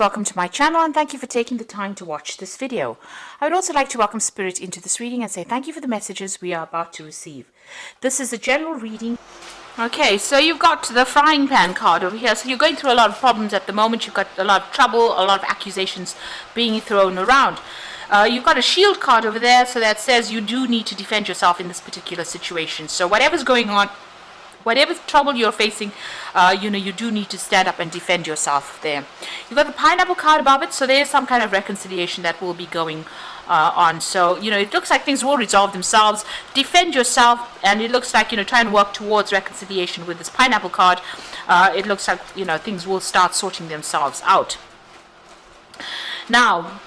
Welcome to my channel and thank you for taking the time to watch this video. I would also like to welcome Spirit into this reading and say thank you for the messages we are about to receive. This is a general reading. Okay, so you've got the frying pan card over here. So you're going through a lot of problems at the moment. You've got a lot of trouble, a lot of accusations being thrown around. You've got a shield card over there, so that says you do need to defend yourself in this particular situation. So whatever's going on, whatever trouble you're facing, you do need to stand up and defend yourself there. You've got the pineapple card above it, so there's some kind of reconciliation that will be going on. So, it looks like things will resolve themselves. Defend yourself, and it looks like, try and work towards reconciliation with this pineapple card. It looks like, things will start sorting themselves out. Now,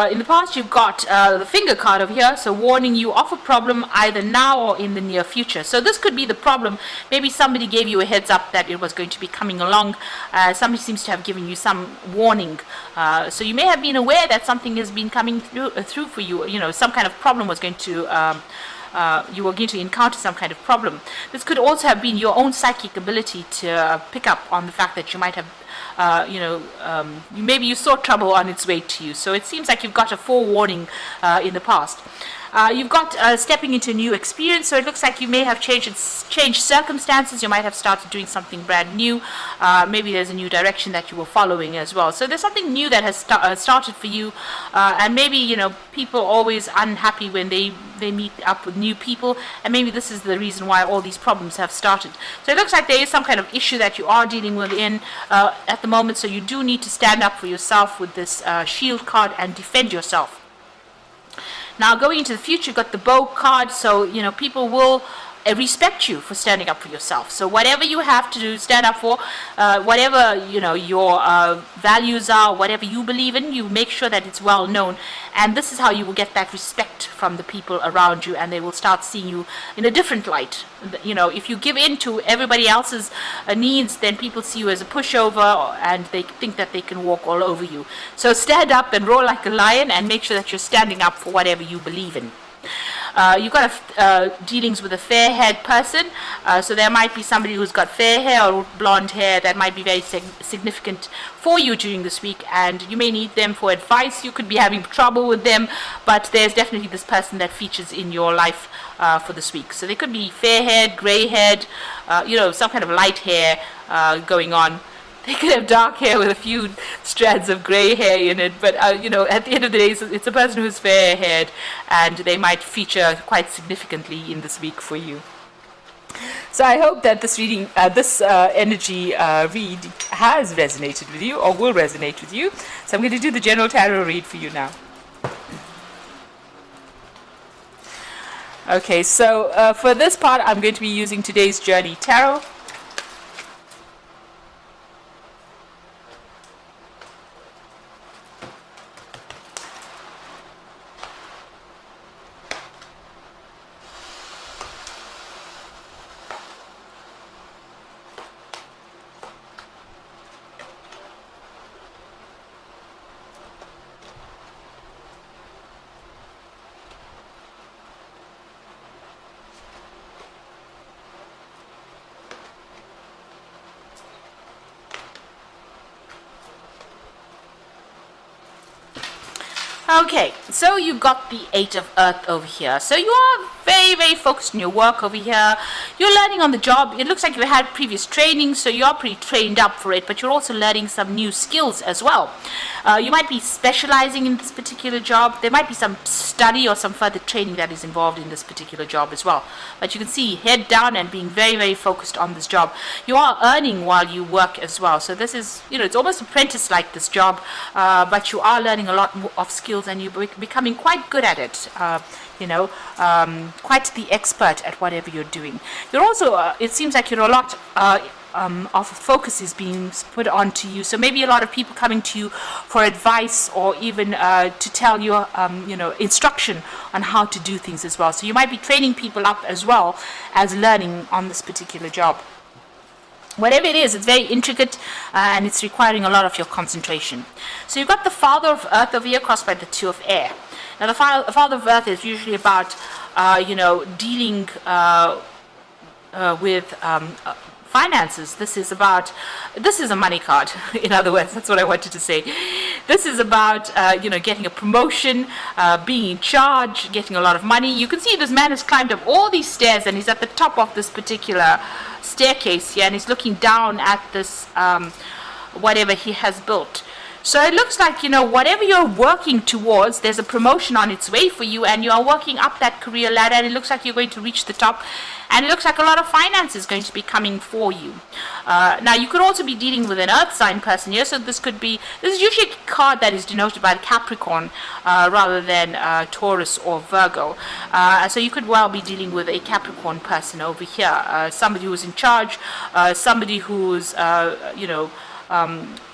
in the past, you've got the finger card over here, so warning you of a problem either now or in the near future. So this could be the problem. Maybe somebody gave you a heads up that it was going to be coming along. Somebody seems to have given you some warning. So you may have been aware that something has been coming through for you. Some kind of problem was going to you were going to encounter some kind of problem. This could also have been your own psychic ability to pick up on the fact that you might have maybe you saw trouble on its way to you. So it seems like you've got a forewarning in the past. You've got stepping into a new experience, so it looks like you may have changed circumstances. You might have started doing something brand new. Maybe there's a new direction that you were following as well. So there's something new that has started for you, and maybe people are always unhappy when they meet up with new people, and maybe this is the reason why all these problems have started. So it looks like there is some kind of issue that you are dealing with at the moment. So you do need to stand up for yourself with this shield card and defend yourself. Now, going into the future, you've got the bow card, so, people will respect you for standing up for yourself. So whatever you have to do, stand up for, whatever, your values are, whatever you believe in, you make sure that it's well known. And this is how you will get that respect from the people around you, and they will start seeing you in a different light. If you give in to everybody else's needs, then people see you as a pushover, and they think that they can walk all over you. So stand up and roar like a lion, and make sure that you're standing up for whatever you believe in. You've got dealings with a fair-haired person, so there might be somebody who's got fair hair or blonde hair that might be very significant for you during this week, and you may need them for advice. You could be having trouble with them, but there's definitely this person that features in your life for this week. So they could be fair-haired, grey-haired, some kind of light hair going on. They could have dark hair with a few strands of grey hair in it, but at the end of the day, it's a person who's fair-haired, and they might feature quite significantly in this week for you. So I hope that this reading, this energy read has resonated with you, or will resonate with you. So I'm going to do the general tarot read for you now. Okay, so for this part, I'm going to be using today's Journey Tarot. Okay, so you've got the Eight of Earth over here. So you are very, very focused on your work over here. You're learning on the job. It looks like you had previous training, so you're pretty trained up for it, but you're also learning some new skills as well. You might be specializing in this particular job. There might be some study or some further training that is involved in this particular job as well. But you can see head down and being very, very focused on this job. You are earning while you work as well. So this is, it's almost apprentice-like, this job, but you are learning a lot of skills, and you're becoming quite good at it, quite the expert at whatever you're doing. You're also, it seems like you're a lot of focus is being put onto you. So maybe a lot of people coming to you for advice, or even to tell you, instruction on how to do things as well. So you might be training people up as well as learning on this particular job. Whatever it is, it's very intricate, and it's requiring a lot of your concentration. So you've got the Father of Earth over here, crossed by the Two of Air. Now the Father of Earth is usually about, dealing with finances. This is a money card. In other words, that's what I wanted to say. This is about, getting a promotion, being in charge, getting a lot of money. You can see this man has climbed up all these stairs and he's at the top of this particular staircase here, and he's looking down at this, whatever he has built. So it looks like, whatever you're working towards, there's a promotion on its way for you, and you are working up that career ladder, and it looks like you're going to reach the top, and it looks like a lot of finance is going to be coming for you. Now, you could also be dealing with an earth sign person here, so this is usually a card that is denoted by Capricorn rather than Taurus or Virgo. So you could well be dealing with a Capricorn person over here, somebody who's in charge, somebody who's,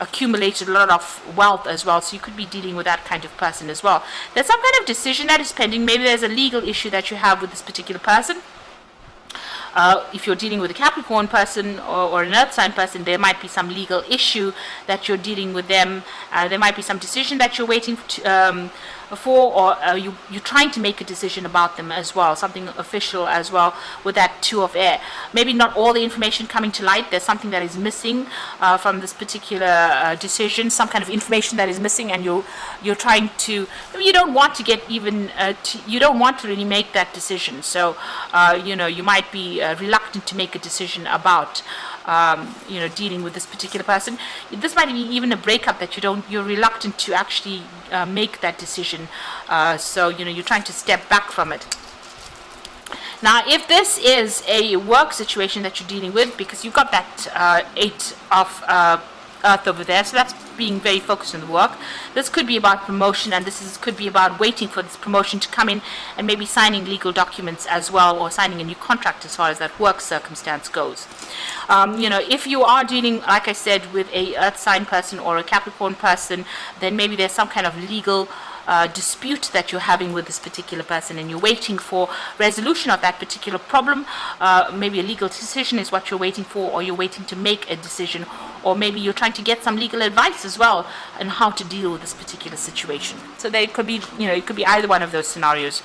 accumulated a lot of wealth as well, so you could be dealing with that kind of person as well. There's some kind of decision that is pending. Maybe there's a legal issue that you have with this particular person. If you're dealing with a Capricorn person or an earth sign person, there might be some legal issue that you're dealing with them. There might be some decision that you're waiting for, or you're trying to make a decision about them as well, something official as well with that Two of Air. Maybe not all the information coming to light. There's something that is missing from this particular decision, some kind of information that is missing, and you're trying to, you don't want to get even, you don't want to really make that decision. So, you might be reluctant to make a decision about dealing with this particular person. This might be even a breakup that you're reluctant to actually make that decision. So you're trying to step back from it. Now, if this is a work situation that you're dealing with, because you've got that 8 of Earth over there, so that's being very focused on the work. This could be about promotion, and could be about waiting for this promotion to come in and maybe signing legal documents as well, or signing a new contract as far as that work circumstance goes. If you are dealing, like I said, with a earth sign person or a Capricorn person, then maybe there's some kind of legal dispute that you're having with this particular person, and you're waiting for resolution of that particular problem. Maybe a legal decision is what you're waiting for, or you're waiting to make a decision, or maybe you're trying to get some legal advice as well on how to deal with this particular situation. So there could be, it could be either one of those scenarios.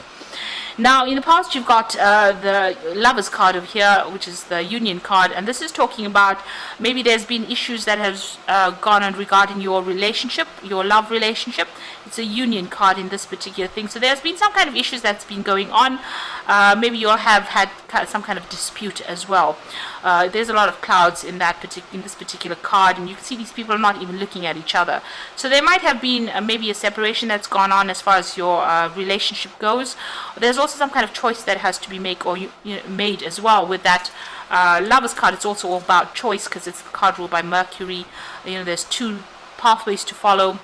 Now, in the past, you've got the Lovers card over here, which is the Union card, and this is talking about maybe there's been issues that have gone on regarding your relationship, your love relationship. It's a Union card in this particular thing. So there's been some kind of issues that's been going on. Maybe you'll have had some kind of dispute as well. There's a lot of clouds in this particular card, and you can see these people are not even looking at each other. So there might have been maybe a separation that's gone on as far as your relationship goes. There's also some kind of choice that has to be made as well with that Lovers card. It's also all about choice, because it's the card ruled by Mercury. There's 2 pathways to follow.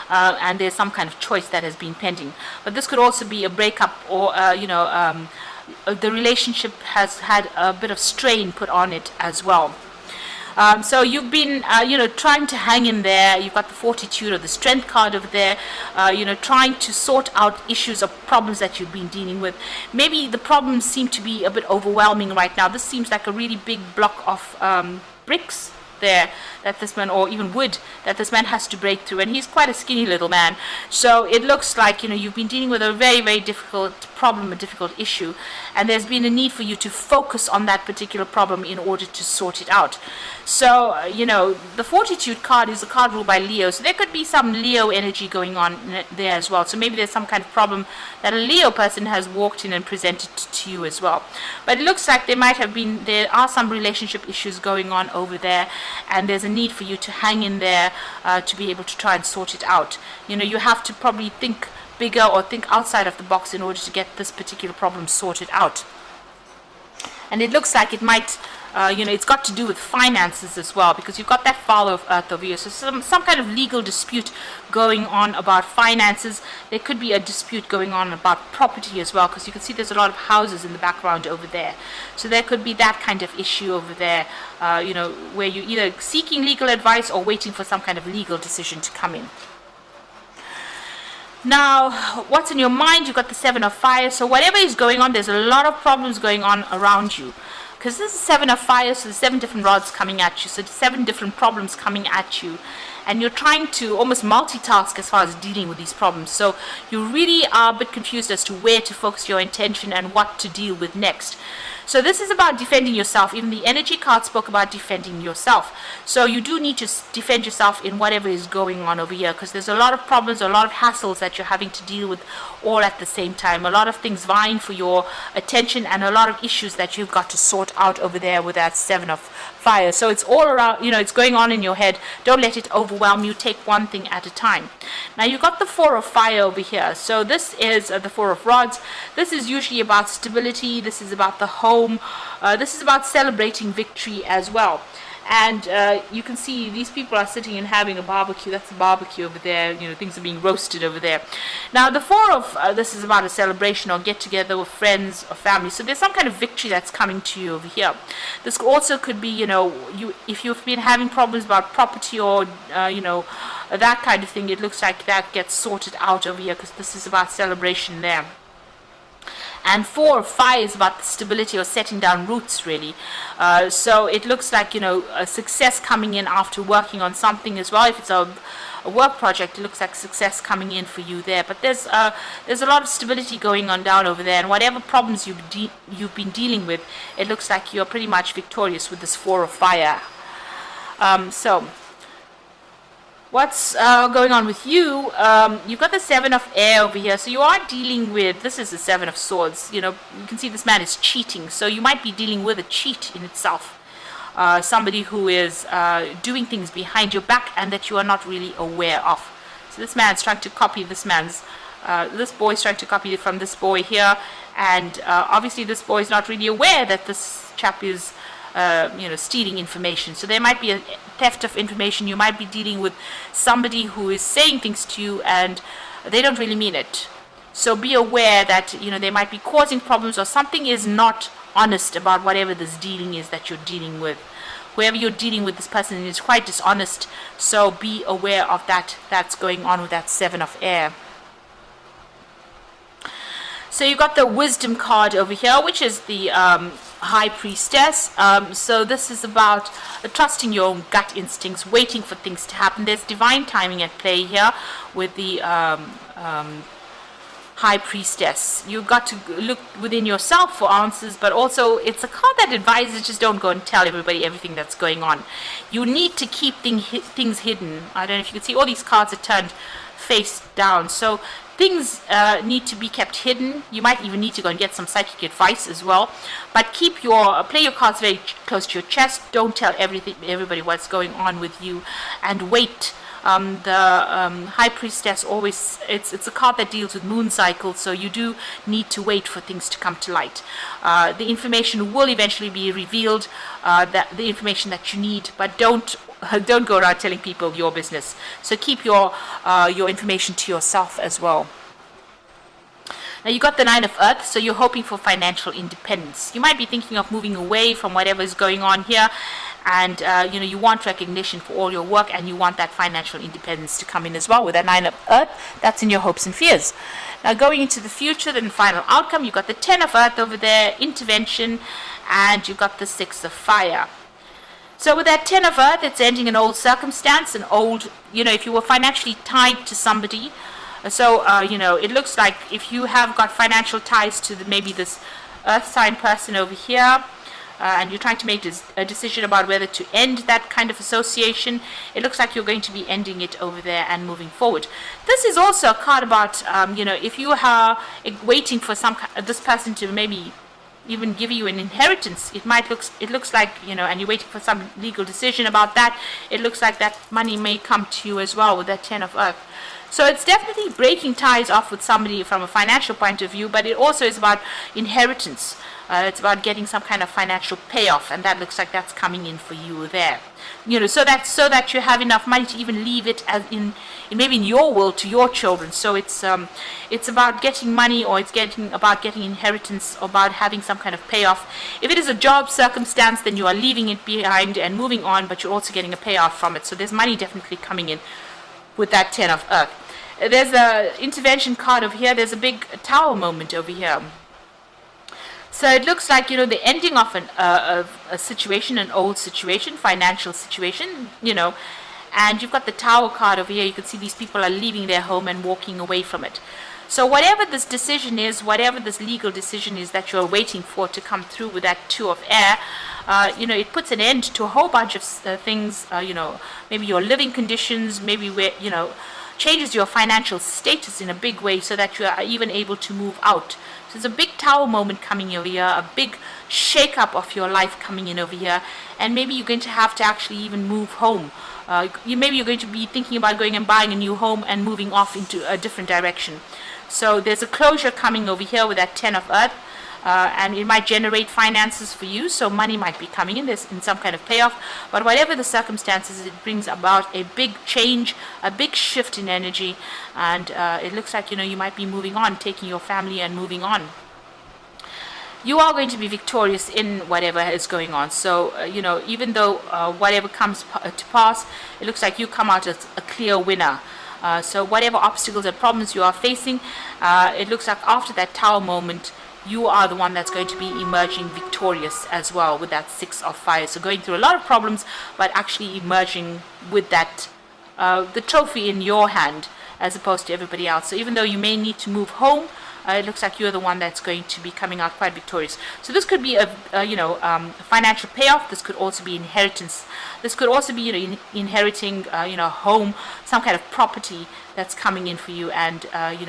And there's some kind of choice that has been pending. But this could also be a breakup, or the relationship has had a bit of strain put on it as well. So you've been, trying to hang in there. You've got the Fortitude or the Strength card over there, trying to sort out issues or problems that you've been dealing with. Maybe the problems seem to be a bit overwhelming right now. This seems like a really big block of bricks there that this man, or even wood, that this man has to break through, and he's quite a skinny little man. So it looks like you've been dealing with a very, very difficult problem, a difficult issue, and there's been a need for you to focus on that particular problem in order to sort it out. So the Fortitude card is a card ruled by Leo, so there could be some Leo energy going on there as well. So maybe there's some kind of problem that a Leo person has walked in and presented to you as well. But it looks like there are some relationship issues going on over there, and there's a need for you to hang in there to be able to try and sort it out. You have to probably think bigger or think outside of the box in order to get this particular problem sorted out. And it looks like it might, it's got to do with finances as well, because you've got that Father of Earth over here. So some kind of legal dispute going on about finances. There could be a dispute going on about property as well, because you can see there's a lot of houses in the background over there. So there could be that kind of issue over there, where you're either seeking legal advice or waiting for some kind of legal decision to come in. Now, what's in your mind? You've got the 7 of Fire. So whatever is going on, there's a lot of problems going on around you. Because this is 7 of Fire, so there's 7 different rods coming at you. So 7 different problems coming at you. and you're trying to almost multitask as far as dealing with these problems. So you really are a bit confused as to where to focus your attention and what to deal with next. So this is about defending yourself. Even the energy card spoke about defending yourself. So you do need to defend yourself in whatever is going on over here, because there's a lot of problems, a lot of hassles that you're having to deal with all at the same time. A lot of things vying for your attention and a lot of issues that you've got to sort out over there with that Seven of Fire. So it's all around, it's going on in your head. Don't let it overwhelm you. Take one thing at a time. Now you've got the Four of Fire over here. So this is the Four of Rods. This is usually about stability. This is about the home. This is about celebrating victory as well. And you can see these people are sitting and having a barbecue. That's a barbecue over there. Things are being roasted over there. Now the Four of this is about a celebration or get together with friends or family. So there's some kind of victory that's coming to you over here. This also could be, if you've been having problems about property or that kind of thing, it looks like that gets sorted out over here, because this is about celebration there. And Four of Fire is about the stability or setting down roots, really. So it looks like, a success coming in after working on something as well. If it's a work project, it looks like success coming in for you there. But there's a lot of stability going on down over there. And whatever problems you've been dealing with, it looks like you're pretty much victorious with this Four of Fire. So what's going on with you? You've got the Seven of Air over here, so you are dealing with, this is the Seven of Swords. You can see this man is cheating, so you might be dealing with a cheat in itself. Somebody who is doing things behind your back and that you are not really aware of. So this man's trying to copy this boy's trying to copy it from this boy here, and obviously this boy is not really aware that this chap is stealing information. So there might be a theft of information. You might be dealing with somebody who is saying things to you and they don't really mean it. So be aware that they might be causing problems, or something is not honest about whatever this dealing is that you're dealing with. Whoever you're dealing with, this person is quite dishonest. So be aware of that. That's going on with that Seven of Air. So you got the Wisdom card over here, which is the High Priestess. So this is about trusting your own gut instincts, waiting for things to happen. There's divine timing at play here with the High Priestess. You've got to look within yourself for answers, but also it's a card that advises just don't go and tell everybody everything that's going on. You need to keep things hidden. I don't know if you can see all these cards are turned face down. So things need to be kept hidden. You might even need to go and get some psychic advice as well. But play your cards very close to your chest. Don't tell everybody what's going on with you, and wait. The High Priestess always, it's a card that deals with moon cycles, so you do need to wait for things to come to light. The information will eventually be revealed, the information that you need, but don't go around telling people your business. So keep your information to yourself as well. Now you got the Nine of Earth, so you're hoping for financial independence. You might be thinking of moving away from whatever is going on here, and you want recognition for all your work, and you want that financial independence to come in as well with that Nine of Earth. That's in your hopes and fears. Now going into the future, then final outcome, you've got the Ten of Earth over there, intervention, and you've got the Six of Fire. So with that Ten of Earth, it's ending an old circumstance, an old, if you were financially tied to somebody. So, it looks like if you have got financial ties to maybe this Earth sign person over here, and you're trying to make a decision about whether to end that kind of association, it looks like you're going to be ending it over there and moving forward. This is also a card about, if you are waiting for this person to maybe even give you an inheritance, it looks like, and you're waiting for some legal decision about that, it looks like that money may come to you as well with that Ten of Earth. So it's definitely breaking ties off with somebody from a financial point of view, but it also is about inheritance. It's about getting some kind of financial payoff, and that looks like that's coming in for you there. So that you have enough money to even leave it as maybe in your will to your children. So it's about getting money, or it's about getting inheritance, or about having some kind of payoff. If it is a job circumstance, then you are leaving it behind and moving on, but you're also getting a payoff from it. So there's money definitely coming in with that Ten of Earth. There's a intervention card over here. There's a big tower moment over here. So it looks like, the ending of a situation, an old situation, financial situation, And you've got the Tower card over here. You can see these people are leaving their home and walking away from it. So whatever this decision is, whatever this legal decision is that you're waiting for to come through with that Two of Air, it puts an end to a whole bunch of things, maybe your living conditions, maybe where, changes your financial status in a big way so that you are even able to move out. So there's a big Tower moment coming over here, a big shake-up of your life coming in over here, and maybe you're going to have to actually even move home. Maybe you're going to be thinking about going and buying a new home and moving off into a different direction. So there's a closure coming over here with that Ten of Earth, and it might generate finances for you, so money might be coming in this in some kind of payoff. But whatever the circumstances, it brings about a big change, a big shift in energy, and it looks like you might be moving on, taking your family and moving on. You are going to be victorious in whatever is going on. So, even though whatever comes to pass, it looks like you come out as a clear winner. So whatever obstacles and problems you are facing, it looks like after that Tower moment, you are the one that's going to be emerging victorious as well with that Six of Fire. So going through a lot of problems, but actually emerging with that, the trophy in your hand as opposed to everybody else. So even though you may need to move home, it looks like you're the one that's going to be coming out quite victorious. So this could be a financial payoff. This could also be inheritance. This could also be inheriting home, some kind of property that's coming in for you, and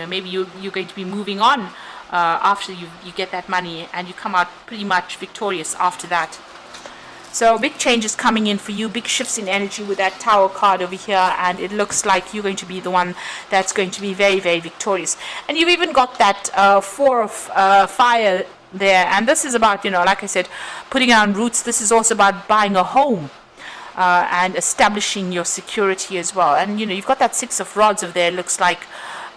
maybe you're going to be moving on after you get that money, and you come out pretty much victorious after that. So big changes coming in for you, big shifts in energy with that Tower card over here, and it looks like you're going to be the one that's going to be very, very victorious. And you've even got that Four of Fire there, and this is about, like I said, putting down roots. This is also about buying a home and establishing your security as well. And you've got that Six of Rods over there. It looks like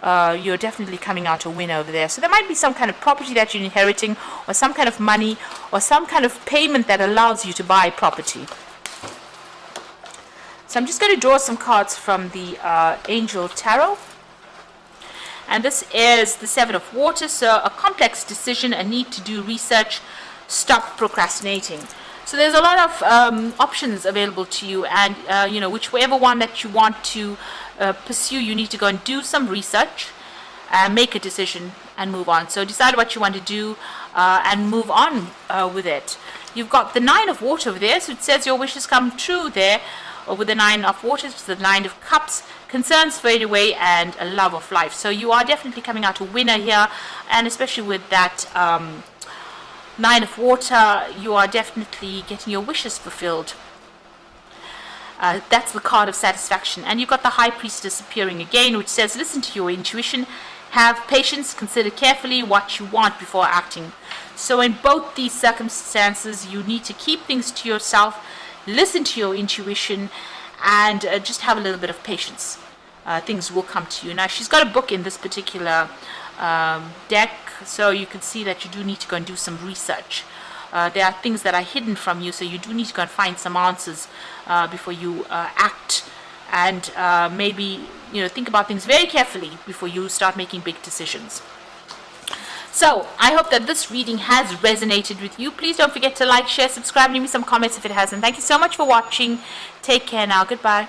you're definitely coming out a winner over there. So there might be some kind of property that you're inheriting, or some kind of money, or some kind of payment that allows you to buy property. So I'm just going to draw some cards from the Angel Tarot. And this is the Seven of Water. So a complex decision, a need to do research, stop procrastinating. So there's a lot of options available to you, and whichever one that you want to pursue, you need to go and do some research, make a decision, and move on. So decide what you want to do and move on with it. You've got the Nine of Water over there, so it says your wishes come true there. Or with the Nine of Water, it's the Nine of Cups, concerns fade away, and a love of life. So you are definitely coming out a winner here, and especially with that Nine of Water, you are definitely getting your wishes fulfilled. That's the card of satisfaction. And you've got the High Priestess appearing again, which says, listen to your intuition, have patience, consider carefully what you want before acting. So in both these circumstances, you need to keep things to yourself, listen to your intuition, and just have a little bit of patience. Things will come to you. Now, she's got a book in this particular deck, so you can see that you do need to go and do some research. There are things that are hidden from you, so you do need to go and find some answers before you act, and maybe think about things very carefully before you start making big decisions. So I hope that this reading has resonated with you. Please don't forget to like, share, subscribe, leave me some comments if it hasn't. Thank you so much for watching. Take care now. Goodbye.